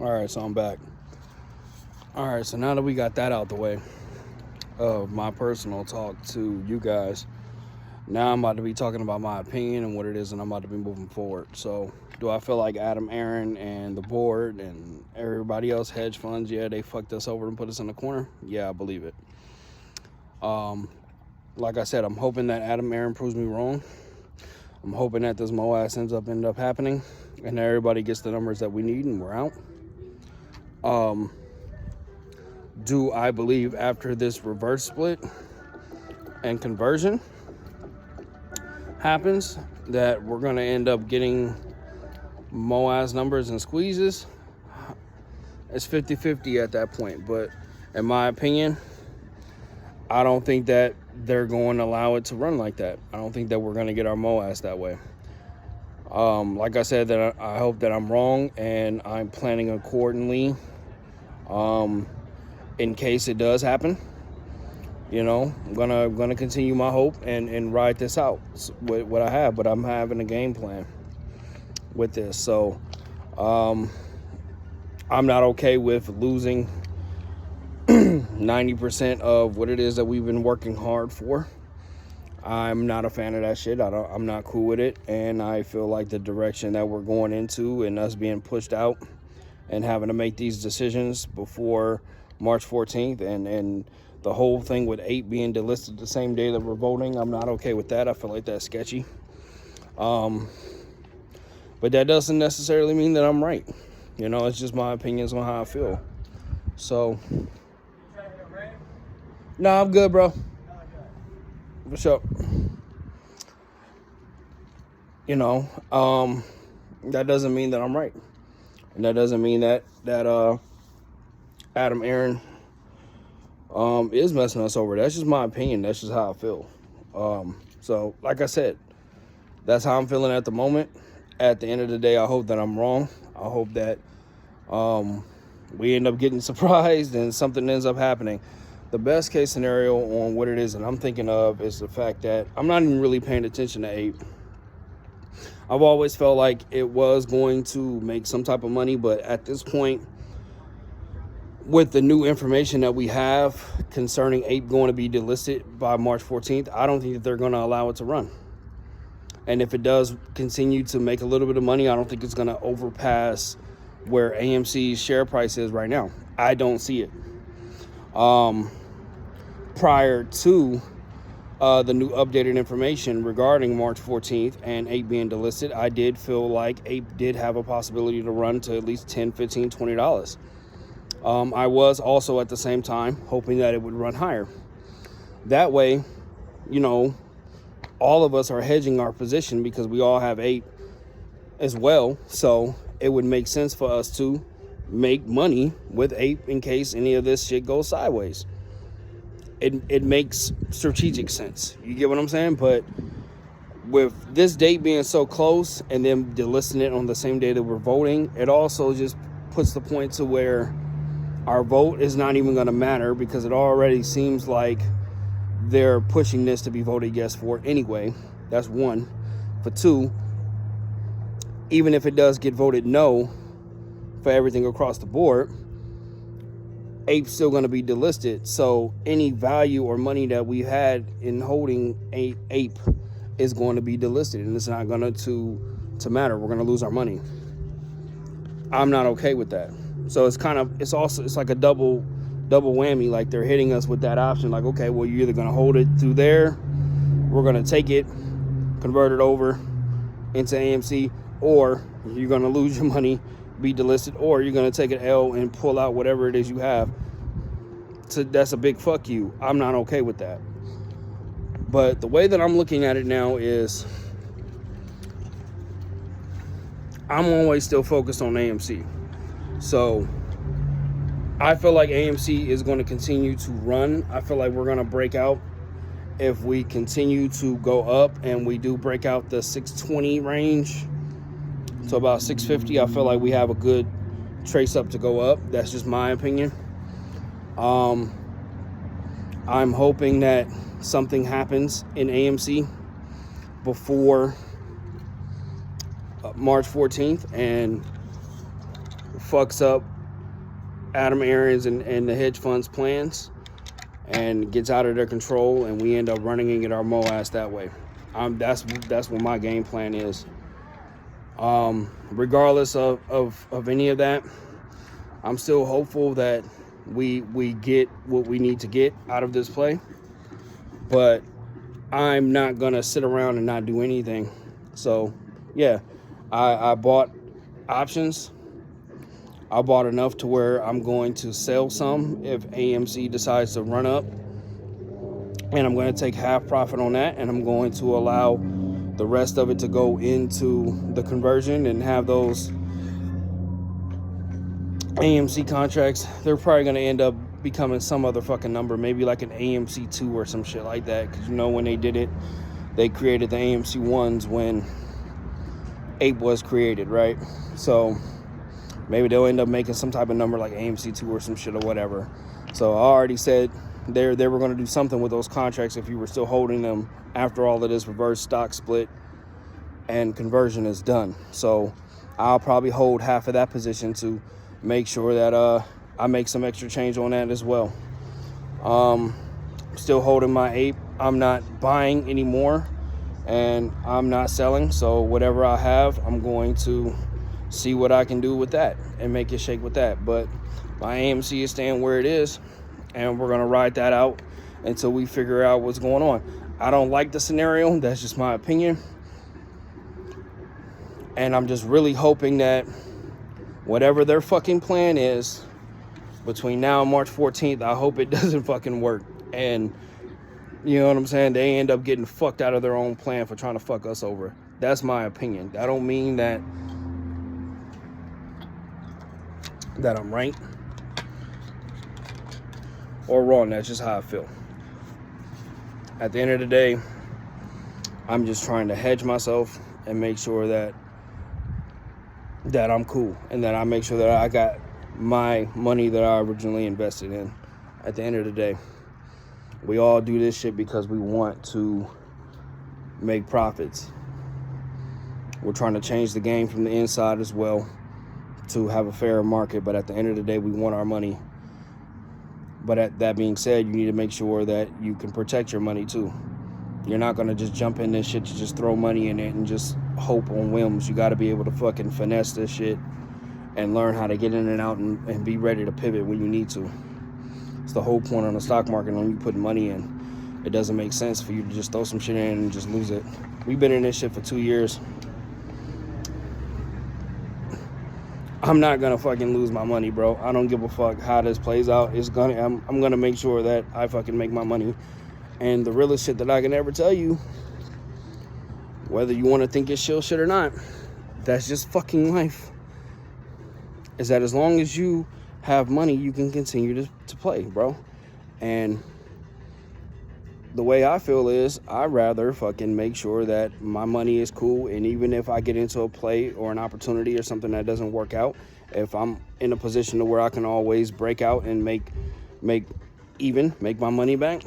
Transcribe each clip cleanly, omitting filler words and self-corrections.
All right, so I'm back. All right, so now that we got that out the way of my personal talk to you guys, now I'm about to be talking about my opinion and what it is, and I'm about to be moving forward. So, do I feel like Adam Aaron and the board and everybody else, hedge funds, yeah, they fucked us over and put us in the corner? Yeah, I believe it. Like I said, I'm hoping that Adam Aaron proves me wrong. I'm hoping that this MOAS end up happening, and everybody gets the numbers that we need, and we're out. Do I believe after this reverse split and conversion happens that we're going to end up getting MOAS numbers and squeezes? It's 50-50 at that point. But in my opinion, I don't think that they're going to allow it to run like that. I don't think that we're going to get our MOAS that way. Like I said, that I hope that I'm wrong, and I'm planning accordingly in case it does happen. You know, I'm gonna continue my hope and ride this out with what I have, but I'm having a game plan with this. So I'm not okay with losing 90% of what it is that we've been working hard for. I'm not a fan of that shit. I'm not cool with it, and I feel like the direction that we're going into and us being pushed out and having to make these decisions before March 14th and the whole thing with APE being delisted the same day that we're voting, I'm not okay with that. I feel like that's sketchy. But that doesn't necessarily mean that I'm right. You know, it's just my opinions on how I feel. So, no, I'm good, bro. What's up? You know, that doesn't mean that I'm right. And that doesn't mean that Adam Aaron is messing us over. That's just my opinion. That's just how I feel. So, like I said, that's how I'm feeling at the moment. At the end of the day, I hope that I'm wrong. I hope that we end up getting surprised and something ends up happening. The best case scenario on what it is that I'm thinking of is the fact that I'm not even really paying attention to APE. I've always felt like it was going to make some type of money, but at this point, with the new information that we have concerning APE going to be delisted by March 14th, I don't think that they're going to allow it to run. And if it does continue to make a little bit of money, I don't think it's going to overpass where AMC's share price is right now. I don't see it. Prior to the new updated information regarding March 14th and APE being delisted, I did feel like APE did have a possibility to run to at least $10, $15, $20. I was also at the same time hoping that it would run higher. That way, you know, all of us are hedging our position because we all have APE as well. So it would make sense for us to make money with APE in case any of this shit goes sideways. It makes strategic sense. You get what I'm saying? But with this date being so close and then delisting it on the same day that we're voting, it also just puts the point to where our vote is not even going to matter because it already seems like they're pushing this to be voted yes for anyway. That's one. For two, even if it does get voted no for everything across the board, APE's still going to be delisted. So any value or money that we had in holding APE is going to be delisted, and it's not going to matter. We're going to lose our money. I'm not okay with that. So it's like a double whammy. Like they're hitting us with that option. Like, okay, well, you're either going to hold it through there, we're going to take it, convert it over into AMC, or you're going to lose your money, be delisted, or you're going to take an L and pull out whatever it is you have. So that's a big fuck you. I'm not okay with that. But the way that I'm looking at it now is I'm always still focused on AMC. So I feel like AMC is going to continue to run. I feel like we're going to break out if we continue to go up and we do break out the 620 range to about 650. I feel like we have a good trace up to go up. That's just my opinion. I'm hoping that something happens in AMC before March 14th and fucks up Adam Aarons and the hedge funds plans and gets out of their control, and we end up running and get our ass that way. That's what my game plan is. Regardless of any of that, I'm still hopeful that we get what we need to get out of this play, but I'm not gonna sit around and not do anything. So yeah, I bought options. I bought enough to where I'm going to sell some if AMC decides to run up, and I'm going to take half profit on that, and I'm going to allow the rest of it to go into the conversion and have those AMC contracts. They're probably going to end up becoming some other fucking number, maybe like an AMC 2 or some shit like that, because when they did it, they created the AMC 1s when Ape was created, right? So maybe they'll end up making some type of number like AMC 2 or some shit or whatever. So I already said they were going to do something with those contracts if you were still holding them after all of this reverse stock split and conversion is done. So I'll probably hold half of that position to make sure that I make some extra change on that as well. Still holding my Ape. I'm not buying anymore, and I'm not selling. So whatever I have, I'm going to see what I can do with that and make it shake with that. But my AMC is staying where it is, and we're going to ride that out until we figure out what's going on. I don't like the scenario. That's just my opinion. And I'm just really hoping that whatever their fucking plan is between now and March 14th, I hope it doesn't fucking work. And you know what I'm saying? They end up getting fucked out of their own plan for trying to fuck us over. That's my opinion. I don't mean that I'm right or wrong. That's just how I feel. At the end of the day, I'm just trying to hedge myself and make sure that I'm cool, and that I make sure that I got my money that I originally invested in. At the end of the day, we all do this shit because we want to make profits. We're trying to change the game from the inside as well to have a fair market, but at the end of the day, we want our money. But that being said, you need to make sure that you can protect your money too. You're not going to just jump in this shit to just throw money in it and just hope on whims. You got to be able to fucking finesse this shit and learn how to get in and out and be ready to pivot when you need to. It's the whole point on the stock market when you put money in. It doesn't make sense for you to just throw some shit in and just lose it. We've been in this shit for 2 years. I'm not gonna fucking lose my money, bro. I don't give a fuck how this plays out. I'm gonna make sure that I fucking make my money. And the realest shit that I can ever tell you, whether you want to think it's chill shit or not, that's just fucking life, is that as long as you have money, you can continue to play, bro. And the way I feel is I'd rather fucking make sure that my money is cool, and even if I get into a play or an opportunity or something that doesn't work out, if I'm in a position to where I can always break out and make my money back,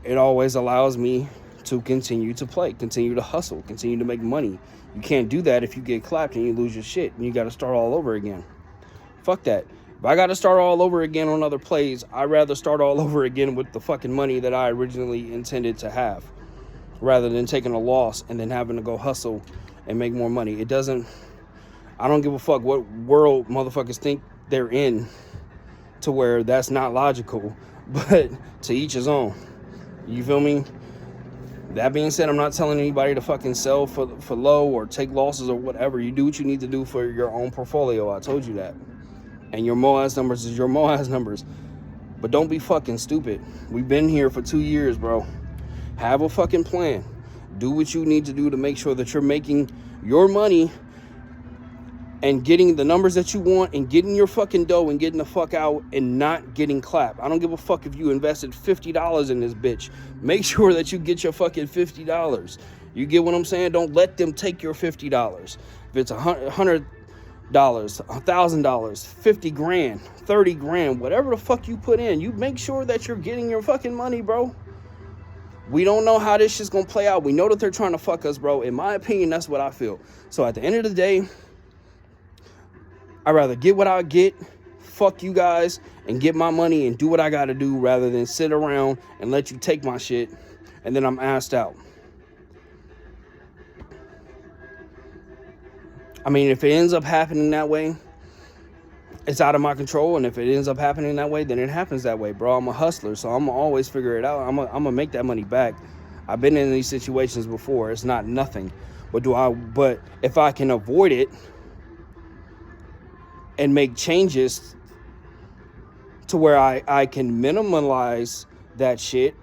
it always allows me to continue to play, continue to hustle, continue to make money. You can't do that if you get clapped and you lose your shit and you got to start all over again. Fuck that. If I got to start all over again on other plays, I'd rather start all over again with the fucking money that I originally intended to have, rather than taking a loss and then having to go hustle and make more money. I don't give a fuck what world motherfuckers think they're in to where that's not logical, but to each his own. You feel me? That being said, I'm not telling anybody to fucking sell for low or take losses or whatever. You do what you need to do for your own portfolio. I told you that. And your MOAS numbers is your MOAS numbers. But don't be fucking stupid. We've been here for 2 years, bro. Have a fucking plan. Do what you need to do to make sure that you're making your money and getting the numbers that you want and getting your fucking dough and getting the fuck out and not getting clapped. I don't give a fuck if you invested $50 in this bitch. Make sure that you get your fucking $50. You get what I'm saying? Don't let them take your $50. If it's $100, $1,000, 50 grand, 30 grand, whatever the fuck you put in, you make sure that you're getting your fucking money, bro. We don't know how this shit's gonna play out. We know that they're trying to fuck us, bro. In my opinion, that's what I feel. So at the end of the day, I'd rather get what I get, fuck you guys, and get my money and do what I gotta do rather than sit around and let you take my shit and then I'm asked out. I mean, if it ends up happening that way, it's out of my control, and if it ends up happening that way, then it happens that way, bro. I'm a hustler, so I'm gonna always figure it out. I'm gonna make that money back. I've been in these situations before. It's not nothing. But if I can avoid it and make changes to where I can minimize that shit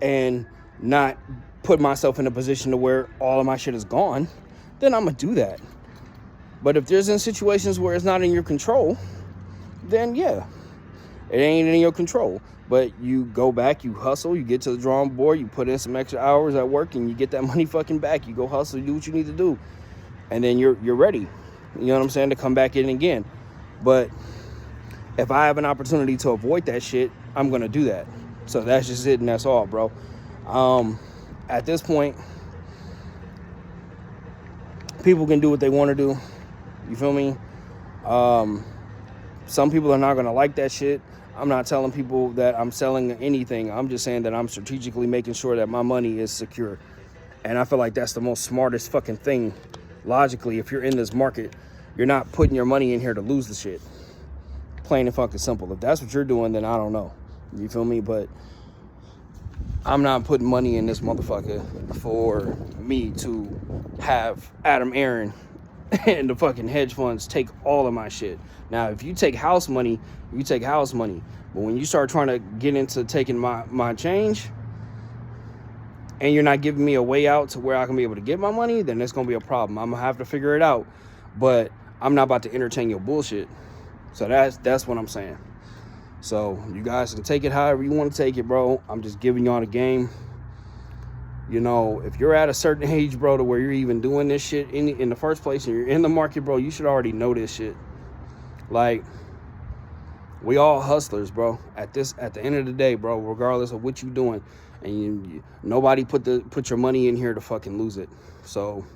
and not put myself in a position to where all of my shit is gone, then I'm gonna do that. But if there's in situations where it's not in your control, then yeah, it ain't in your control. But you go back, you hustle, you get to the drawing board, you put in some extra hours at work, and you get that money fucking back. You go hustle, you do what you need to do, and then you're ready. You know what I'm saying, to come back in again. But if I have an opportunity to avoid that shit, I'm gonna do that. So that's just it, and that's all, bro. At this point, people can do what they want to do. You feel me? Some people are not gonna like that shit. I'm not telling people that I'm selling anything. I'm just saying that I'm strategically making sure that my money is secure. And I feel like that's the most smartest fucking thing. Logically, if you're in this market, you're not putting your money in here to lose the shit. Plain and fucking simple. If that's what you're doing, then I don't know. You feel me? But I'm not putting money in this motherfucker for me to have Adam Aaron and the fucking hedge funds take all of my shit. Now, if you take house money, you take house money. But when you start trying to get into taking my change and you're not giving me a way out to where I can be able to get my money, then it's going to be a problem. I'm going to have to figure it out. But I'm not about to entertain your bullshit. So that's what I'm saying. So you guys can take it however you want to take it, bro. I'm just giving y'all the game. You know, if you're at a certain age, bro, to where you're even doing this shit in the first place and you're in the market, bro, you should already know this shit. Like, we all hustlers, bro. At the end of the day, bro, regardless of what you're doing, and nobody put your money in here to fucking lose it. So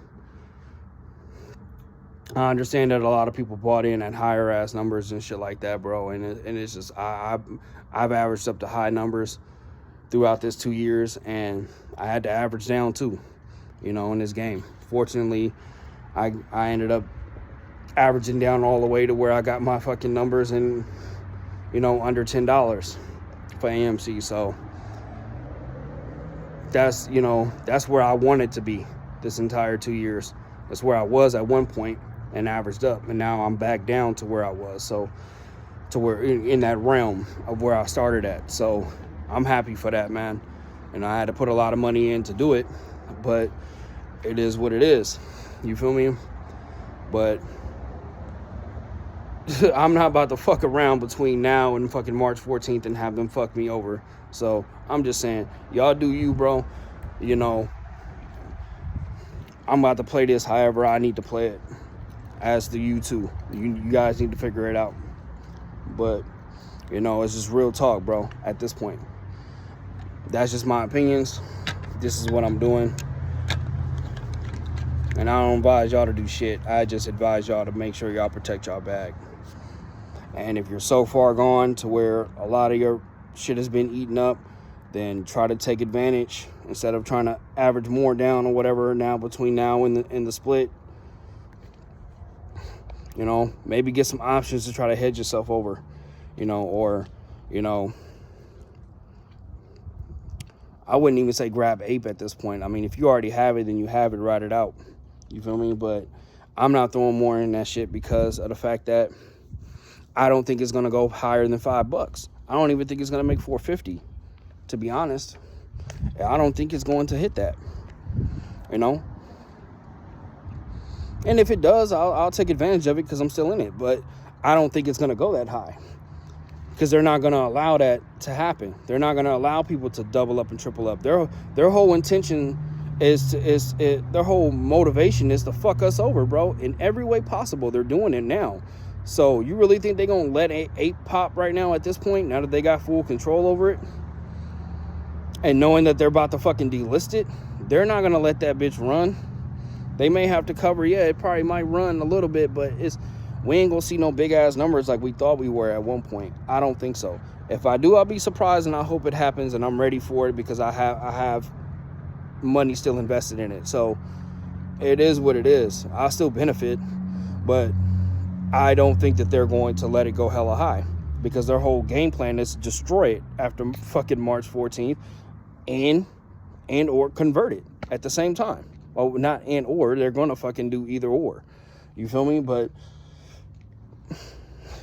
I understand that a lot of people bought in at higher ass numbers and shit like that, bro. And it's just I've averaged up to high numbers throughout this 2 years, and I had to average down too, you know, in this game. Fortunately, I ended up averaging down all the way to where I got my fucking numbers in, you know, under $10 for AMC. So that's, you know, that's where I wanted to be this entire 2 years. That's where I was at one point and averaged up, and now I'm back down to where I was. So to where in that realm of where I started at. So I'm happy for that, man. And I had to put a lot of money in to do it, but it is what it is. You feel me? But I'm not about to fuck around between now and fucking March 14th and have them fuck me over. So I'm just saying, y'all do you, bro. You know, I'm about to play this however I need to play it. As do you too. You guys need to figure it out. But, you know, it's just real talk, bro, at this point. That's just my opinions. This is what I'm doing. And I don't advise y'all to do shit. I just advise y'all to make sure y'all protect y'all bag. And if you're so far gone to where a lot of your shit has been eaten up, then try to take advantage instead of trying to average more down or whatever now between now and the split. You know, maybe get some options to try to hedge yourself over, you know, or, you know, I wouldn't even say grab ape at this point. I mean, if you already have it, then you have it, ride it out. You feel me? But I'm not throwing more in that shit because of the fact that I don't think it's going to go higher than $5. I don't even think it's going to make $4.50, to be honest. I don't think it's going to hit that, you know? And if it does, I'll take advantage of it because I'm still in it. But I don't think it's going to go that high because they're not going to allow that to happen. They're not going to allow people to double up and triple up. Their whole intention their whole motivation is to fuck us over, bro, in every way possible. They're doing it now. So you really think they're going to let ape pop right now at this point, now that they got full control over it? And knowing that they're about to fucking delist it, they're not going to let that bitch run. They may have to cover, yeah, it probably might run a little bit, but it's We ain't gonna see no big ass numbers like we thought we were at one point. I don't think so. If I do, I'll be surprised, and I hope it happens, and I'm ready for it because I have money still invested in it. So it is what it is. I'll still benefit, but I don't think that they're going to let it go hella high, because their whole game plan is to destroy it after fucking March 14th and or convert it at the same time. Well, not and or, they're going to fucking do either or. You feel me? But,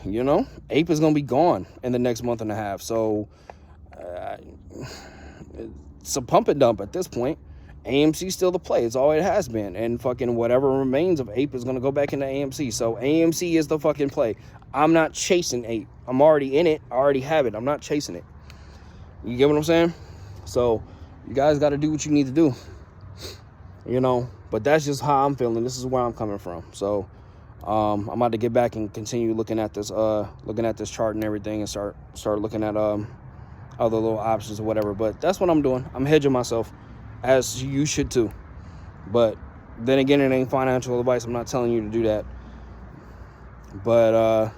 you know, Ape is going to be gone in the next month and a half. So it's a pump and dump at this point. AMC's still the play. It's all it has been. And fucking whatever remains of Ape is going to go back into AMC. So AMC is the fucking play. I'm not chasing Ape. I'm already in it. I already have it. I'm not chasing it. You get what I'm saying? So you guys got to do what you need to do. You know, but that's just how I'm feeling. This is where I'm coming from. So I'm about to get back and continue looking at this chart and everything, and start looking at other little options or whatever. But that's what I'm doing. I'm hedging myself, as you should too. But then again, it ain't financial advice. I'm not telling you to do that. But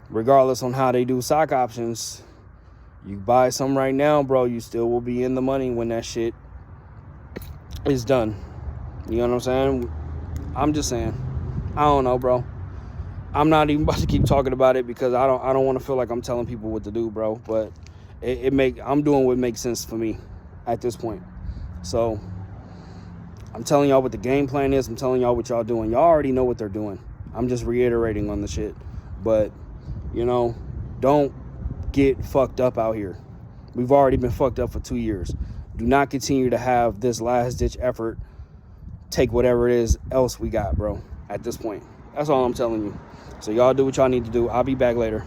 regardless on how they do stock options, you buy some right now, bro, you still will be in the money when that shit is done. You know what I'm saying? I'm just saying. I don't know, bro. I'm not even about to keep talking about it because I don't want to feel like I'm telling people what to do, bro. But I'm doing what makes sense for me at this point. So I'm telling y'all what the game plan is. I'm telling y'all what y'all doing. Y'all already know what they're doing. I'm just reiterating on the shit. But, you know, don't get fucked up out here. We've already been fucked up for 2 years. Do not continue to have this last-ditch effort take whatever it is else we got, bro, at this point. That's all I'm telling you. So y'all do what y'all need to do. I'll be back later.